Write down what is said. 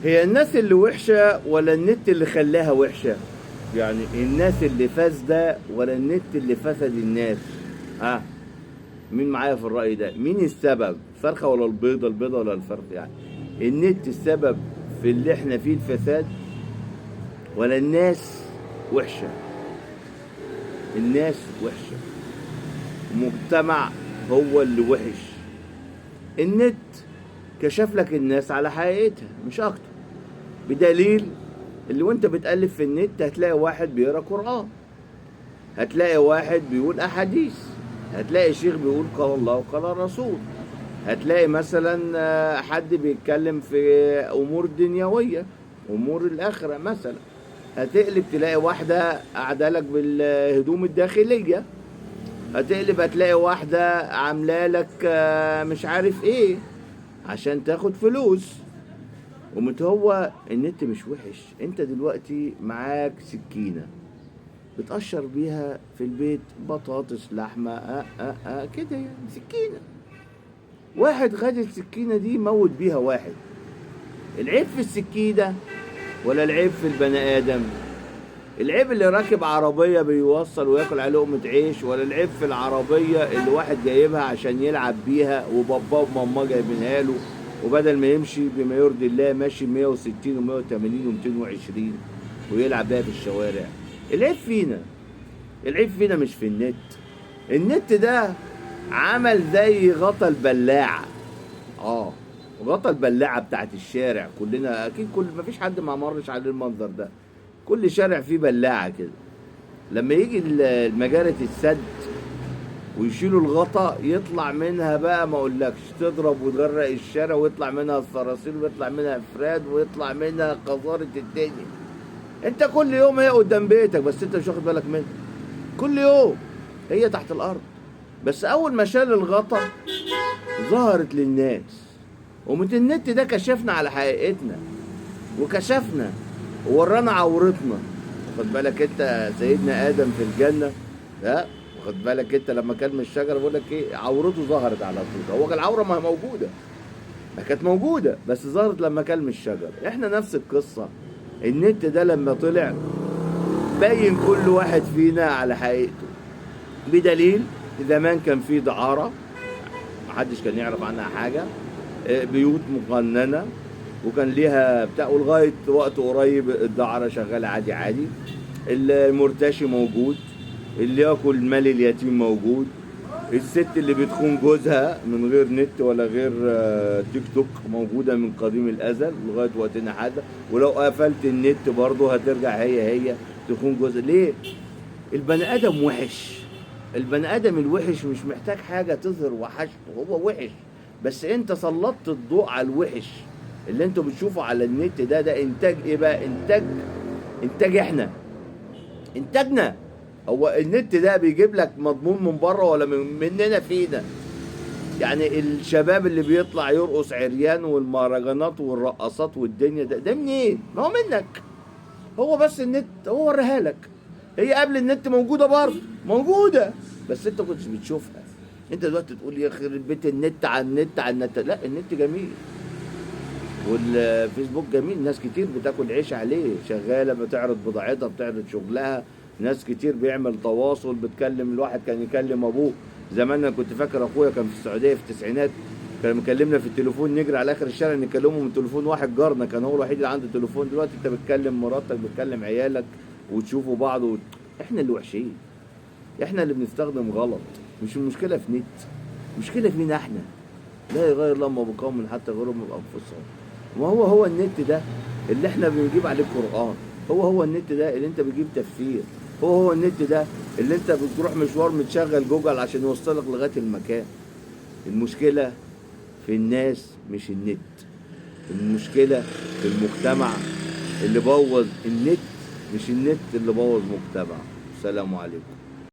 هي الناس اللي وحشة ولا النت اللي خلاها وحشة؟ يعني الناس اللي فاسدة ولا النت اللي فسد الناس؟ ها، مين معايا في الرأي ده؟ مين السبب؟ الفرخة ولا البيضة؟ البيضة ولا الفرخة يعني؟ النت السبب في اللي احنا فيه الفساد ولا الناس وحشة؟ الناس وحشة، المجتمع هو اللي وحش. النت كشف لك الناس على حقيقتها مش اكتر، بدليل اللي وانت بتقلب في النت هتلاقي واحد بيقرا قرآن، هتلاقي واحد بيقول احاديث، هتلاقي شيخ بيقول قال الله وقال الرسول، هتلاقي مثلا حد بيتكلم في امور دنيويه، امور الاخره مثلا. هتقلب تلاقي واحده قاعده لك بالهدوم الداخليه، هتقلب هتلاقي واحده عامله لك مش عارف ايه عشان تاخد فلوس. هو النت مش وحش. انت دلوقتي معاك سكينة بتقشر بيها في البيت بطاطس لحمة كده يعني، سكينة. واحد خد السكينة دي موت بيها واحد. العيب في السكينة ولا العيب في البني آدم؟ العيب اللي راكب عربية بيوصل وياكل على لقمة عيش، ولا العيب في العربية اللي واحد جايبها عشان يلعب بيها وباباه وماماه جايبينها له، وبدل ما يمشي بما يرضي الله ماشي 160 و180 و220 ويلعب بيها في الشوارع؟ العيب فينا. العيب فينا مش في النت. النت ده عمل زي غطا البلاعة. غطا البلاعة بتاعت الشارع، كلنا اكيد، كل مفيش حد ما مرش عليه المنظر ده. كل شارع فيه بلاعة كده. لما يجي المجارة السد ويشيلوا الغطا يطلع منها بقى ما اقولكش تضرب وتغرق الشارع، ويطلع منها الصراصير ويطلع منها افراد ويطلع منها قذارة الدنيا. انت كل يوم هي قدام بيتك بس انت مش واخد بالك منها. كل يوم هي تحت الارض، بس اول ما شال الغطا ظهرت للناس. ومن النت ده كشفنا على حقيقتنا، وكشفنا وورانا عورتنا. واخد بالك انت سيدنا ادم في الجنه؟ ها، واخد بالك انت لما كان من الشجره بيقول لك ايه؟ عورته ظهرت على طول. هو العوره ما هي موجوده، ما كانت موجوده بس ظهرت لما كان من الشجر. احنا نفس القصه. النت ده لما طلع بين كل واحد فينا على حقيقته، بدليل زمان كان في دعاره محدش كان يعرف عنها حاجه، بيوت مقننه وكان ليها بتاع، ولغايه وقت قريب الدعاره شغاله عادي عادي. المرتشي موجود، اللي ياكل مال اليتيم موجود، الست اللي بتخون جوزها من غير نت ولا غير تيك توك موجوده من قديم الازل لغايه وقتنا هذا. ولو قفلت النت برضه هترجع هي تخون جوزها. ليه؟ البني ادم وحش. البني ادم الوحش مش محتاج حاجه تظهر وحشته، هو وحش. بس انت سلطت الضوء على الوحش اللي انتوا بتشوفوا على النت ده انتاج ايه بقى؟ انتاج احنا، انتاجنا. هو النت ده بيجيب لك مضمون من بره ولا مننا فينا؟ يعني الشباب اللي بيطلع يرقص عريان والمهرجانات والرقصات والدنيا ده منين؟ ما هو منك. هو بس النت هو وريها لك. هي قبل النت موجوده برضه، موجوده بس انت كنتش بتشوفها. انت دلوقتي تقول يا خرب بيت النت على النت. لا، النت جميل والفيسبوك جميل، ناس كتير بتاكل عيش عليه، شغاله بتعرض بضاعتها بتعرض شغلها، ناس كتير بيعمل تواصل، بتكلم الواحد كان يكلم ابوه. زمان انا كنت فاكر اخويا كان في السعوديه في التسعينات كان مكلمنا في التليفون نجري على اخر الشارع نكلمه من تليفون واحد جارنا، كان هو الوحيد اللي عنده تليفون. دلوقتي انت بتكلم مراتك بتكلم عيالك وتشوفوا بعض احنا اللي وحشين، احنا اللي بنستخدم غلط. مش المشكله في نت، المشكله فينا احنا. لا يغير الله ما بقوم حتى يغيروا ما بانفسهم. وهو النت ده اللي احنا بنجيب عليه القرآن، هو النت ده اللي انت بتجيب تفسير، هو النت ده اللي انت بتروح مشوار متشغل جوجل عشان يوصلك لغاية المكان. المشكلة في الناس مش النت، المشكلة في المجتمع اللي بوظ النت، مش النت اللي بوظ مجتمع. السلام عليكم.